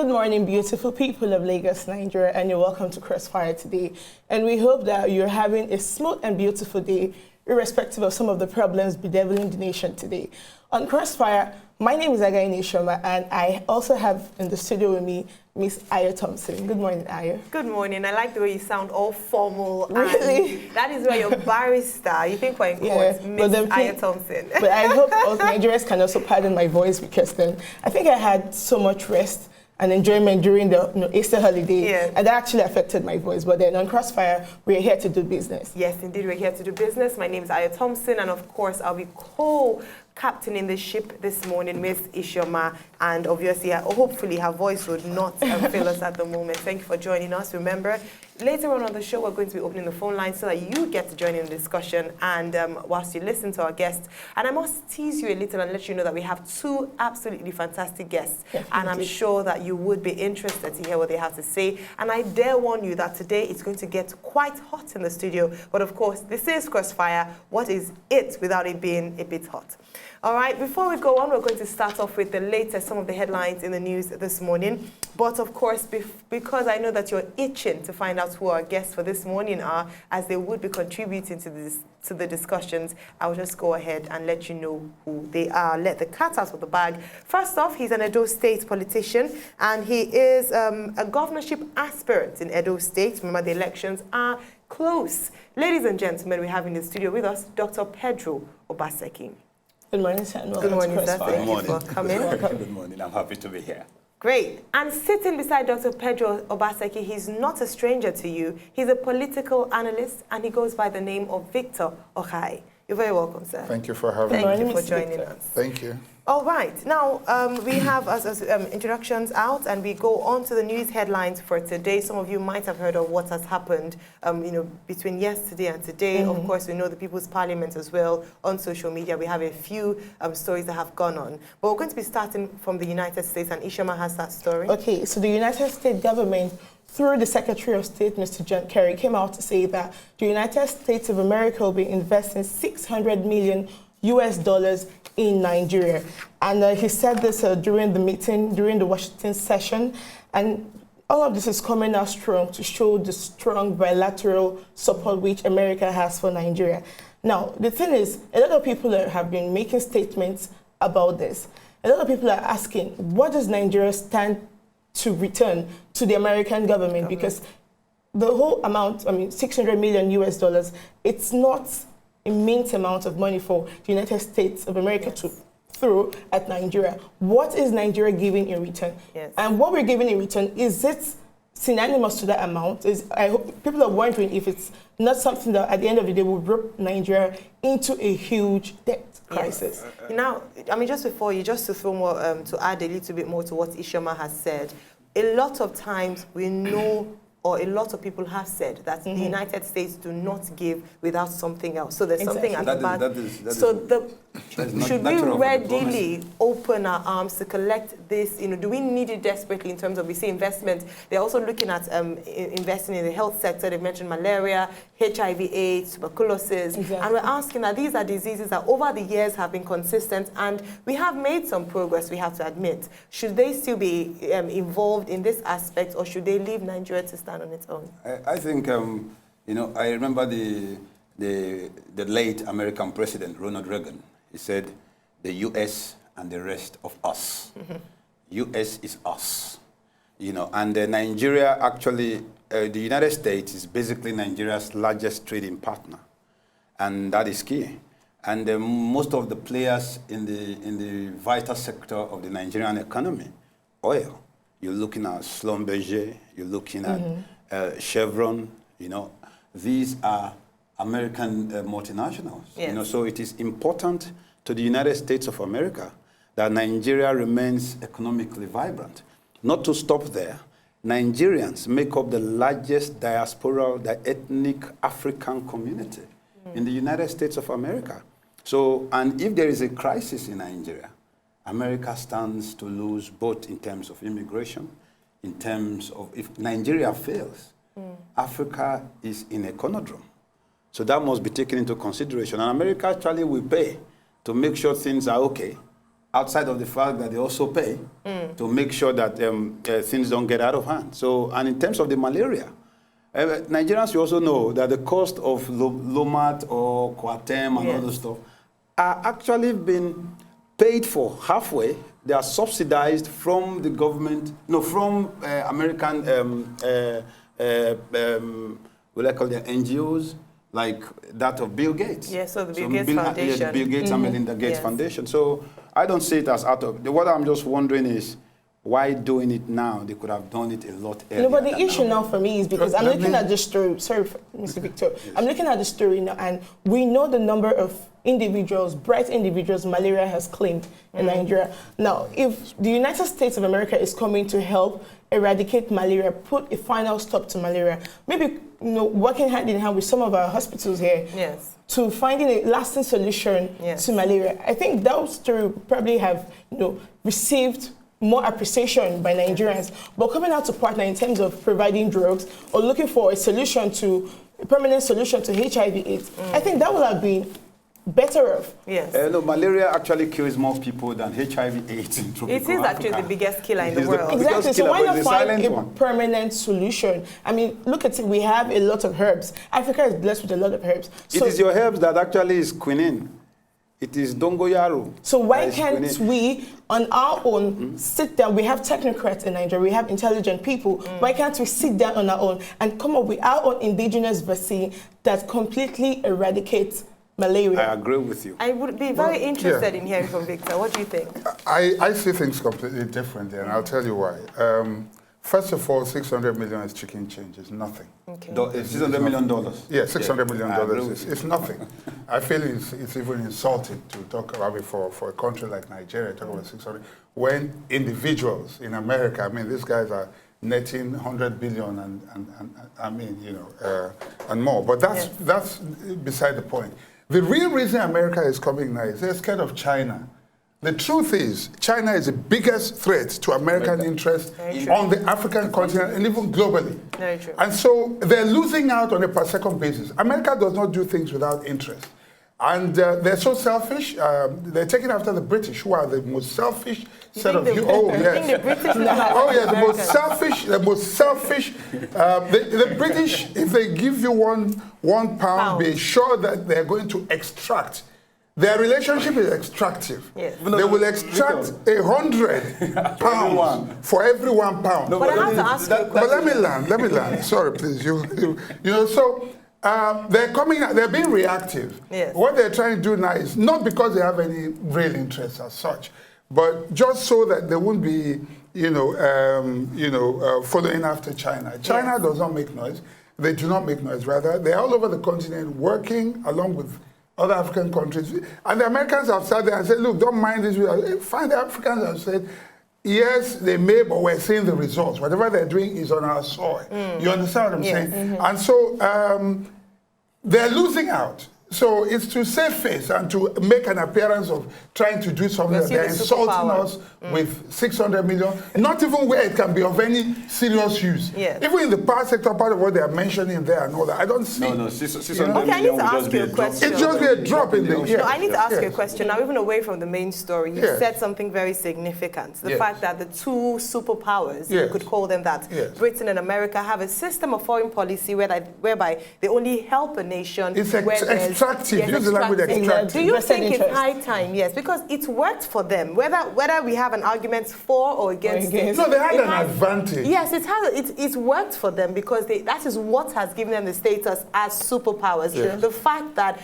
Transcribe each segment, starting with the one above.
Good morning, beautiful people of Lagos, Nigeria, and you're welcome to Crossfire today. And we hope that you're having a smooth and beautiful day, irrespective of some of the problems bedeviling the nation today. On Crossfire, my name is Againi Shoma, and I also have in the studio with me Miss Ayo Thompson. Good morning, Ayo. Good morning. I like the way you sound all formal. Really? And that is why you're barrister. You think we're in court, Miss Ayo Thompson. But I hope all Nigerians can also pardon my voice, because then I think I had so much rest and enjoyment during the Easter holiday, and that actually affected my voice. But then on Crossfire, we're here to do business. Yes, indeed, we're here to do business. My name is Ayo Thompson, and of course, I'll be co-captaining the ship this morning, Miss Ishoma, and obviously, hopefully, her voice would not fail us at the moment. Thank you for joining us. Remember, later on the show, we're going to be opening the phone line so that you get to join in the discussion, and whilst you listen to our guests. And I must tease you a little and let you know that we have two absolutely fantastic guests, and I'm sure that you would be interested to hear what they have to say. And I dare warn you that today it's going to get quite hot in the studio, but of course, this is Crossfire. What is it without it being a bit hot? All right, before we go on, we're going to start off with the latest, some of the headlines in the news this morning. But of course, because I know that you're itching to find out who our guests for this morning are, as they would be contributing to the discussions, I'll just go ahead and let you know who they are. Let the cat out of the bag. First off, he's an Edo State politician, and he is a governorship aspirant in Edo State. Remember, the elections are close. Ladies and gentlemen, we have in the studio with us Dr. Perdo Obaseki. Good morning, sir. Good morning, sir. Thank you for coming. Good morning. I'm happy to be here. Great. And sitting beside Dr. Perdo Obaseki, he's not a stranger to you. He's a political analyst, and he goes by the name of Victor OKHAI. You're very welcome, sir. Thank you for having me. Thank you for joining us. Thank you. All right. Now, we have introductions out, and we go on to the news headlines for today. Some of you might have heard of what has happened, between yesterday and today. Of course, we know the People's Parliament as well. On social media, we have a few stories that have gone on. But we're going to be starting from the United States, and Ishama has that story. Okay, so the United States government, through the Secretary of State, Mr. John Kerry, came out to say that the United States of America will be investing $600 million in Nigeria. And he said this during the meeting, during the Washington session. And all of this is coming out strong to show the strong bilateral support which America has for Nigeria. Now, the thing is, a lot of people have been making statements about this. A lot of people are asking, what does Nigeria stand to return to the American government? Because the whole amount, $600 million, it's not immense amount of money for the United States of America to throw at Nigeria. What is Nigeria giving in return? And what we're giving in return, is it synonymous to that amount? I hope people are wondering if it's not something that at the end of the day will rope Nigeria into a huge debt crisis. Now, just before you, just to throw more, to add a little bit more to what Ishama has said, a lot of times we know, or a lot of people have said, that the United States do not give without something else. So there's something at the back. Should we readily open our arms to collect this? Do we need it desperately in terms of, we see investment? They're also looking at investing in the health sector. They've mentioned malaria, HIV/AIDS, tuberculosis. And we're asking that these are diseases that over the years have been consistent, and we have made some progress, we have to admit. Should they still be involved in this aspect, or should they leave Nigeria to stand on its own? I think, I remember the late American President, Ronald Reagan. He said, the U.S. and the rest of us. U.S. is us. And Nigeria actually, the United States is basically Nigeria's largest trading partner. And that is key. And most of the players in the vital sector of the Nigerian economy, oil. You're looking at Schlumberger, you're looking at Chevron, these are American multinationals. So it is important to the United States of America that Nigeria remains economically vibrant. Not to stop there, Nigerians make up the largest diasporal, the ethnic African community in the United States of America. So, and if there is a crisis in Nigeria, America stands to lose both in terms of immigration, in terms of, if Nigeria fails, Africa is in a conundrum. So that must be taken into consideration. And America actually will pay to make sure things are okay outside of the fact that they also pay to make sure that things don't get out of hand. So, and in terms of the malaria, Nigerians, you also know that the cost of Lomat or Coatem and all those stuff are actually being paid for halfway. They are subsidized from the government, no, from American, what I call their NGOs, like that of Bill Gates. Yes, so the Bill Gates Foundation. Yeah, Bill Gates and Melinda Gates Foundation. So I don't see it as out of, what I'm just wondering is, why doing it now? They could have done it a lot earlier. No, but the issue now for me is because I'm looking at the story. Sorry, Mr. Victor. Yes. I'm looking at the story now, and we know the number of individuals, bright individuals, malaria has claimed in Nigeria. Now, if the United States of America is coming to help eradicate malaria, put a final stop to malaria, maybe working hand in hand with some of our hospitals here. Yes. To finding a lasting solution to malaria, I think that story probably have received more appreciation by Nigerians, but coming out to partner in terms of providing drugs or looking for a solution a permanent solution to HIV/AIDS, I think that would have been better off. Yes. No, malaria actually kills more people than HIV/AIDS in tropical It is actually Africa. the biggest killer in the world. Exactly, so why not find a one. permanent solution? I mean, look at it, we have a lot of herbs. Africa is blessed with a lot of herbs. So, it is your herbs that actually is quinine. It is dongoyaro. So why can't we, on our own, sit down? We have technocrats in Nigeria. We have intelligent people. Why can't we sit down on our own and come up with our own indigenous vaccine that completely eradicates malaria? I agree with you. I would be very interested in hearing from Victor. What do you think? I see things completely differently, and I'll tell you why. First of all, 600 million is chicken change. It's nothing. Okay. It's $600 million. Yeah, $600 million. It's nothing. I feel it's even insulting to talk about it for a country like Nigeria, talk about 600, when individuals in America, I mean, these guys are netting 100 billion and I mean, and more. But that's beside the point. The real reason America is coming now is they're scared of China. The truth is, China is the biggest threat to American interest on the African continent and even globally. Very true. And so they're losing out on a per second basis. America does not do things without interest. And they're so selfish. They're taking after the British, who are the most selfich set of you. Oh, yes. Oh, yes, the most selfish. The British, if they give you one pound, be sure that they're going to extract. Their relationship is extractive. Yes. They will extract 100 pounds for every 1 pound. No, but I have to ask you a question. But let me land. Sorry, please. So they're being reactive. Yes. What they're trying to do now is not because they have any real interest as such, but just so that they won't be, following after China. China does not make noise. They do not make noise. Rather, they're all over the continent working along with other African countries. And the Americans have sat there and said, look, don't mind this. Fine, the Africans have said, yes, they may, but we're seeing the results. Whatever they're doing is on our soil. You understand what I'm saying? And so they're losing out. So it's to save face and to make an appearance of trying to do something that they're insulting us with 600 million, not even where it can be of any serious use. Yes. Even in the power sector, part of what they are mentioning there and all that, I don't see. No, 600 Okay, I need million to would ask just be you a a drop. question. It's just a drop in the No, I need to ask you a question. Now, even away from the main story, you said something very significant. The fact that the two superpowers, you could call them that, Britain and America, have a system of foreign policy whereby they only help a nation. It's extractive. Use the language extractive. Do you think it's high time? Yes, because it's worked for them. Whether we have an argument for or against it. No, they had an advantage. Yes, it's worked for them because that is what has given them the status as superpowers. The fact that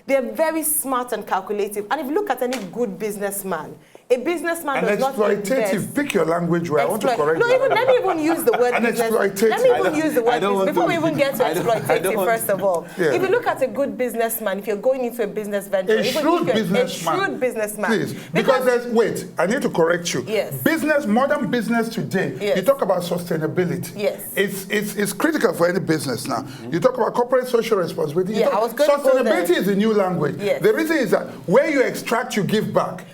they're very smart and calculative. And if you look at any good businessman, a businessman does not exploitative. Pick your language where I want to correct that. Let me even use the word business. Let me even use the word business before we even get to exploitative, first of all. If you look at a good businessman, if you're going into a business venture, a shrewd businessman. Please, because I need to correct you. Yes. Modern business today, you talk about sustainability. Yes. It's critical for any business now. You talk about corporate social responsibility. Sustainability is a new language. Yes. The reason is that where you extract, you give back.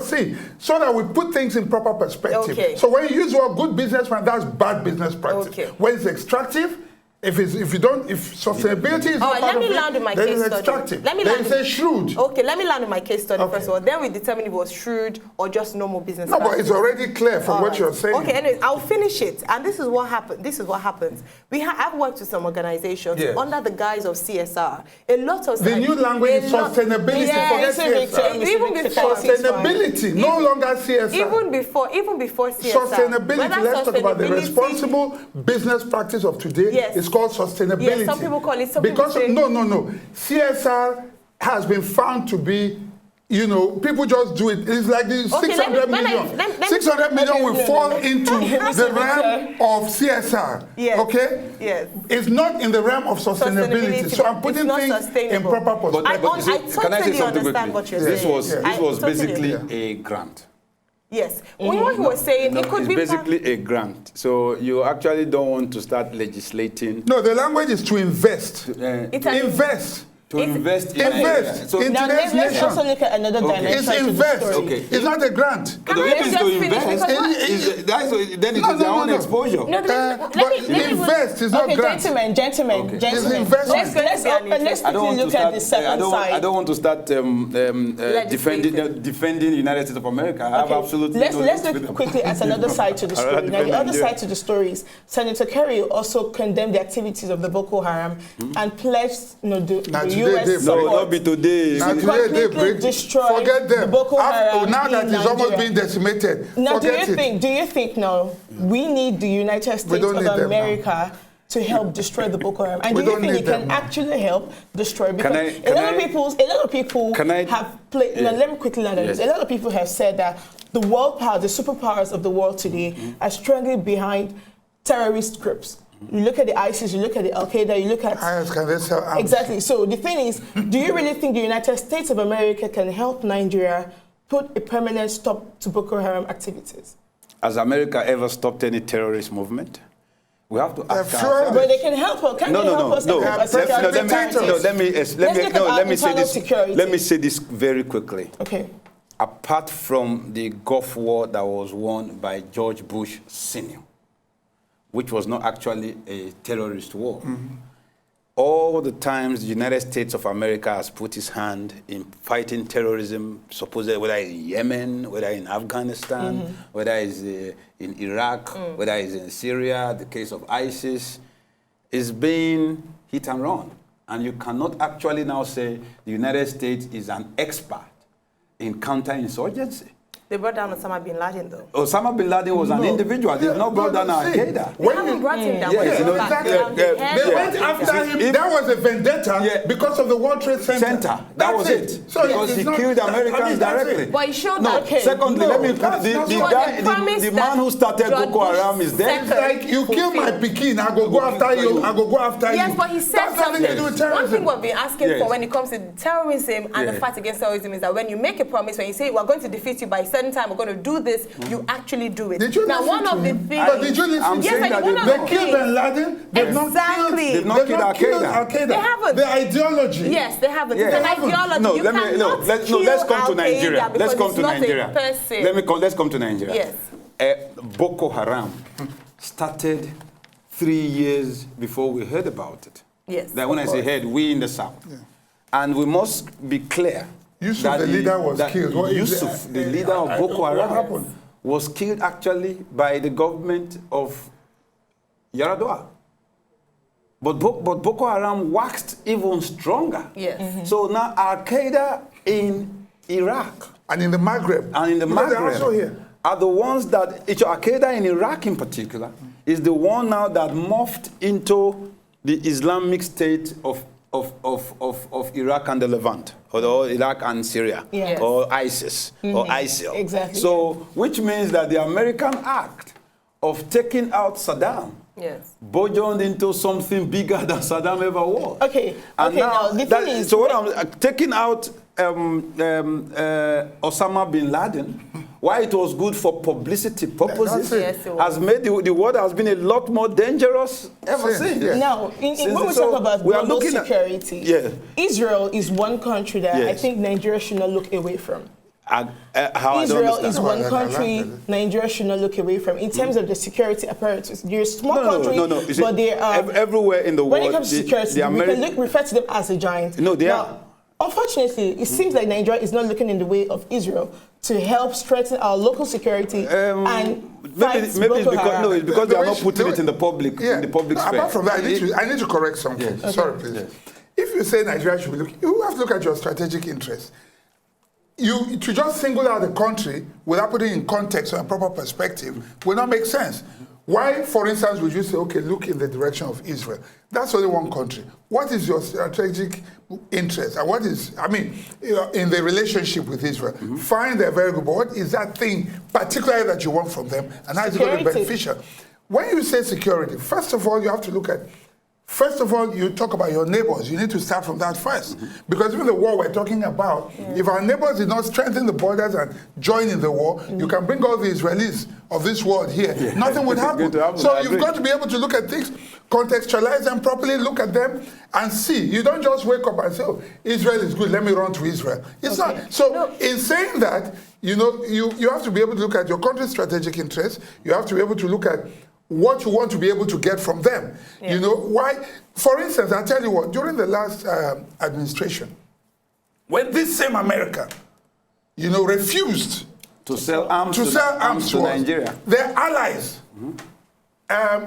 See, so that we put things in proper perspective. Okay. So when you use the word good businessman, that's bad business practice. Okay. When it's extractive, If sustainability is not part of it, then it's extractive. Then it's a shrewd. Okay, let me land with my case study first of all. Then we determine if it was shrewd or just normal business. No, but it's already clear from what you're saying. Okay, anyways, I'll finish it. And this is what happened. This is what happens. I've worked with some organizations under the guise of CSR. A lot of the new language is sustainability. Forget CSR. Even before sustainability, no longer CSR. Even before CSR. Sustainability. Let's talk about the responsible business practice of today. Yes. It's called sustainability. Yes, some people call it something. Because no. CSR has been found to be, people just do it. It's like the 600 million. 600 million will fall into the realm of CSR. Yes. Okay? Yes. It's not in the realm of sustainability. So I'm putting things in proper perspective. I totally understand what you're saying. This was basically a grant. Yes. What he was saying, it could be basically a grant. So you actually don't want to start legislating. No, the language is to invest. Invest. To invest in invest. So now let's also look at another dimension. It's invest. It's not a grant. If it's to invest, then it is their own exposure. But invest is not grant. Gentlemen. It's investment. Let's quickly look at the second side. I don't want to start defending the United States of America. I have absolutely Let's look quickly at another side to the story. Now, the other side to the story is Senator Kerry also condemned the activities of the Boko Haram and pledged the US no, not be today. Now today they destroy. Forget them. The Boko Haram now that it's almost being decimated. Now, do you think now we need the United States of America to help destroy the Boko Haram? And do you think it can actually help destroy? Because a lot of people have played. Let me quickly land on this. A lot of people have said that the world power, the superpowers of the world today, are strongly behind terrorist groups. You look at the ISIS, you look at the Al-Qaeda, you look at... Exactly. So the thing is, do you really think the United States of America can help Nigeria put a permanent stop to Boko Haram activities? Has America ever stopped any terrorist movement? We have to ask ourselves. But they can help us. Can they help us? Let me say this very quickly. Okay. Apart from the Gulf War that was won by George Bush Sr., which was not actually a terrorist war. All the times the United States of America has put its hand in fighting terrorism, supposedly whether it's in Yemen, whether in Afghanistan, whether it's in Iraq, whether it's in Syria, the case of ISIS, is being hit and run. And you cannot actually now say the United States is an expert in counterinsurgency. They brought down Osama bin Laden, though. Osama bin Laden was an individual. They did not brought down Al-Qaeda. They haven't brought him down. They went after him. That was a vendetta because of the World Trade Center. That was it. So because he killed Americans directly. But he showed that. Secondly, the man who started Boko Haram is dead. Like, you kill my Pekin, I go after you, I go after you. Yes, but he said something. One thing we've been asking for when it comes to terrorism and the fight against terrorism is that when you make a promise, when you say we're going to defeat you by a certain time, we're going to do this, you actually do it. Did you now, one of the things... But did you listen to him? They killed bin Laden. They've not killed Al-Qaeda. They haven't. The ideology. Yes, they haven't. It's an ideology. Let's come to Nigeria. Let's come to Nigeria. Let's come to Nigeria. Yes. Boko Haram started 3 years before we heard about it. Yes. That when I say heard, we in the South. Yeah. And we must be clear. Yusuf, the leader, was killed. Yusuf, the leader of Boko Haram, was killed actually by the government of Yar'Adua. But Boko Haram waxed even stronger. Yes. So now Al-Qaeda in Iraq and in the Maghreb are the ones that, Al-Qaeda in Iraq in particular, is the one now that morphed into the Islamic State of Iraq and the Levant, or Iraq and Syria, or ISIS, or ISIL. Exactly. So, which means that the American act of taking out Saddam burgeoned into something bigger than Saddam ever was. Okay. And now, the thing is, so what I'm taking out Osama bin Laden, why it was good for publicity purposes, has made the world has been a lot more dangerous ever since. Now, when we talk about global security, Israel is one country that I think Nigeria should not look away from. how Israel I don't is understand. one country Nigeria should not look away from in terms of the security apparatus. They're a small country, You see, but they are everywhere in the world. when it comes to security, we can refer to them as a giant. No, they are. Now, unfortunately, it seems like Nigeria is not looking in the way of Israel to help strengthen our local security and maybe it's because they are not putting it in the public Yeah. in the public sphere. Apart from that, I need to correct something. Yes. Sorry, please. Yes. If you say Nigeria should be looking, you have to look at your strategic interests. To just single out a country without putting it in context or a proper perspective will not make sense. Why, for instance, would you say, okay, look in the direction of Israel? That's only one country. What is your strategic interest? And what is, in the relationship with Israel? Fine, they're very good, but what is that thing particularly that you want from them? And how is it going to be beneficial? When you say security, first of all, you have to look at, you talk about your neighbors. You need to start from that first. Because even the war we're talking about, if our neighbors did not strengthen the borders and join in the war, you can bring all the Israelis of this world here. Nothing would happen. So you've got to be able to look at things, contextualize them properly, look at them, and see. You don't just wake up and say, oh, Israel is good, let me run to Israel. It's not. So in saying that, you have to be able to look at your country's strategic interests. You have to be able to look at what you want to be able to get from them. You know, why? For instance, I'll tell you what, during the last administration, when this same America, refused to sell arms to Nigeria, their allies,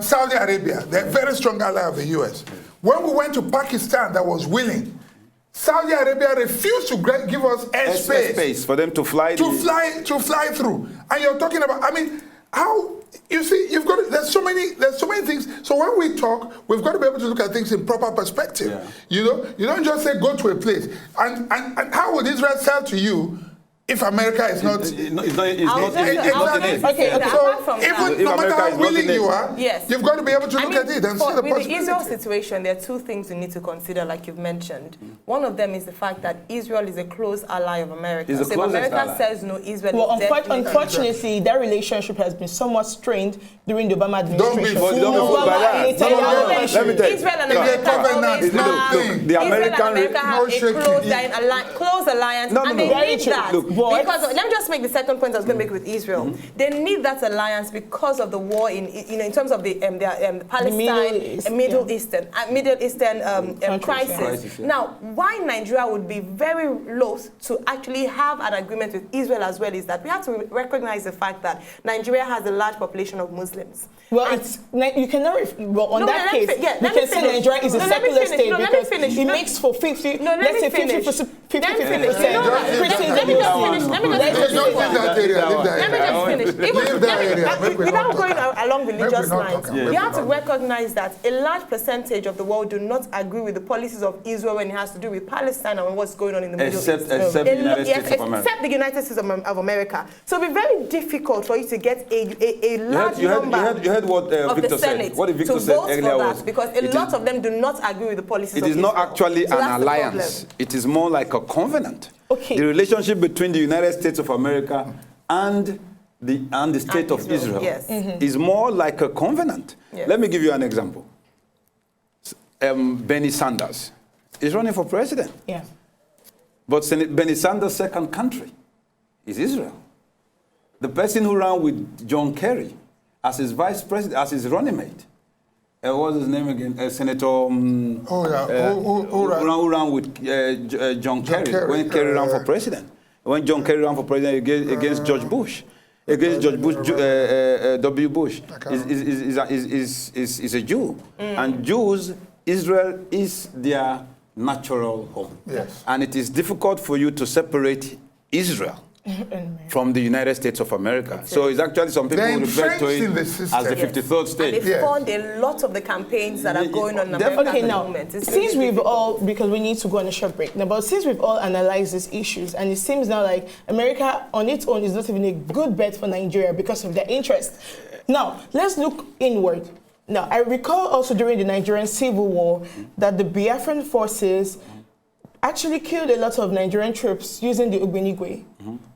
Saudi Arabia, they're a very strong ally of the US. When we went to Pakistan that was willing, Saudi Arabia refused to give us airspace for them to fly through. And you're talking about, how, you see, there's so many things. So when we talk, we've got to be able to look at things in proper perspective. You don't just say go to a place. And how would Israel sell to you if America is not? Okay, no matter how willing you are, you've got to be able to look at it and see the possibility. With the Israel situation, there are two things you need to consider, like you've mentioned. One of them is the fact that Israel is a close ally of America. So if America says no, Israel is definitely unfortunately, that relationship has been somewhat strained during the Obama administration. Let me tell you. Israel and America always have the American a close alliance, and they need that. Because let me just make the second point I was going to make with Israel. They need that alliance because of the war in terms of the Palestine, Middle Eastern crisis. Now, why Nigeria would be very loath to actually have an agreement with Israel as well is that we have to recognize the fact that Nigeria has a large population of Muslims. Well, you cannot. On that case, we can say Nigeria is a secular state because it makes for 50. Let's say 50%. Let me just finish. Without going along religious lines, you have to recognize that a large percentage of the world do not agree with the policies of Israel when it has to do with Palestine and what's going on in the Middle East. Except the United States of America. Except the United States of America. So it'll be very difficult for you to get a large number you heard what Victor said. What Victor said earlier was because a lot of them do not agree with the policies of Israel. It is not actually an alliance. It is more like a covenant. Okay. The relationship between the United States of America and the state of Israel is more like a covenant. Let me give you an example. Bernie Sanders is running for president. But Bernie Sanders' second country is Israel. The person who ran with John Kerry as his vice president, as his running mate, what was his name again? Senator who ran with John Kerry when Kerry ran for president. When John Kerry ran for president against George Bush, W. Bush is a Jew. And Jews, Israel is their natural home. And it is difficult for you to separate Israel from the United States of America. So it's actually some people refer to it as the 53rd state. And they fund a lot of the campaigns that are going on in America at the moment. Since we've all, because we need to go on a short break now, but since we've all analyzed these issues, and it seems now like America on its own is not even a good bet for Nigeria because of their interest. Now, let's look inward. Now, I recall also during the Nigerian Civil War that the Biafran forces actually killed a lot of Nigerian troops using the Ogbunigwe,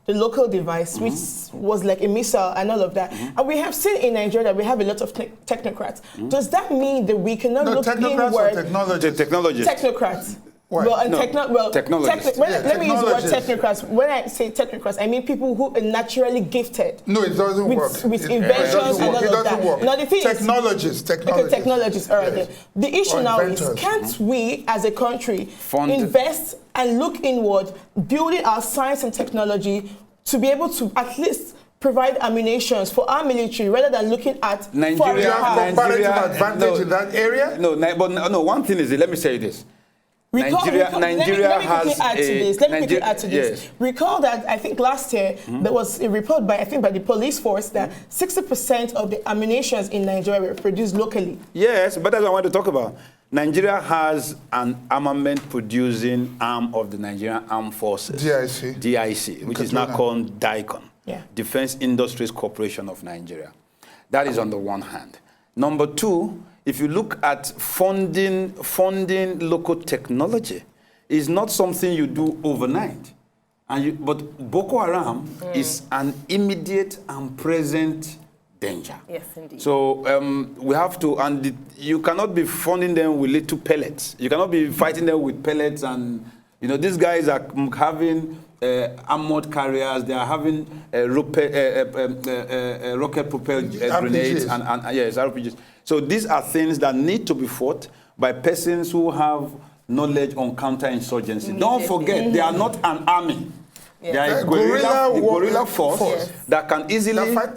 the local device, which was like a missile and all of that. And we have seen in Nigeria that we have a lot of technocrats. Does that mean that we cannot look inward? Technologists. Technocrats. Why? Well, and No, technologists. let me use the word Technologists. technocrats. When I say technocrats, I mean people who are naturally gifted. No, it doesn't with, work. With It inventions doesn't and work. all It of doesn't that. work. Now the thing Technologists. is, okay, technologists. All right. Yes. Then. The issue Or now inventors. is, can't we, as a country, Fund. invest and look inward, building our science and technology to be able to at least provide ammunitions for our military rather than looking at Do you foreign have power. comparative Nigeria- advantage in that area? No, but no, one thing is, let me say this. Nigeria Nigeria let me quickly add to this. Let me quickly add to this. Yes. Recall that I think last year there was a report by the police force that 60% of the ammunitions in Nigeria were produced locally. Yes, but that's what I want to talk about. Nigeria has an armament-producing arm of the Nigerian Armed Forces. DIC, which is now called DICON, Defense Industries Corporation of Nigeria. That is on the one hand. Number two, if you look at funding local technology, is not something you do overnight. But Boko Haram is an immediate and present danger. Yes, indeed. So we have to, and you cannot be funding them with little pellets. You cannot be fighting them with pellets, and these guys are having armored carriers. They are having rocket-propelled grenades and yes, RPGs. So these are things that need to be fought by persons who have knowledge on counterinsurgency. Don't forget, they are not an army. Yes. There is guerrilla force that can easily merge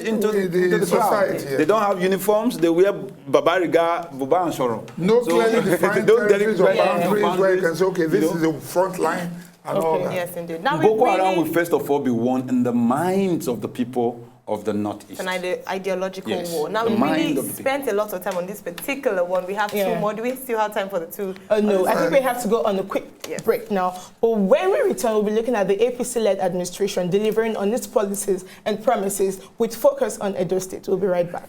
into the crowd. Yes. They don't have uniforms. They wear babariga, buba and shoro. No clearly defined territories or boundaries where you can say, okay, this is the front line and all that. Yes, indeed. Now Boko Haram will first of all be won in the minds of the people of the Northeast. An ideological war. Now, we really spent a lot of time on this particular one. We have two more. Do we still have time for the two? No, I think we have to go on a quick break now. But when we return, we'll be looking at the APC-led administration delivering on its policies and promises with focus on Edo State. We'll be right back.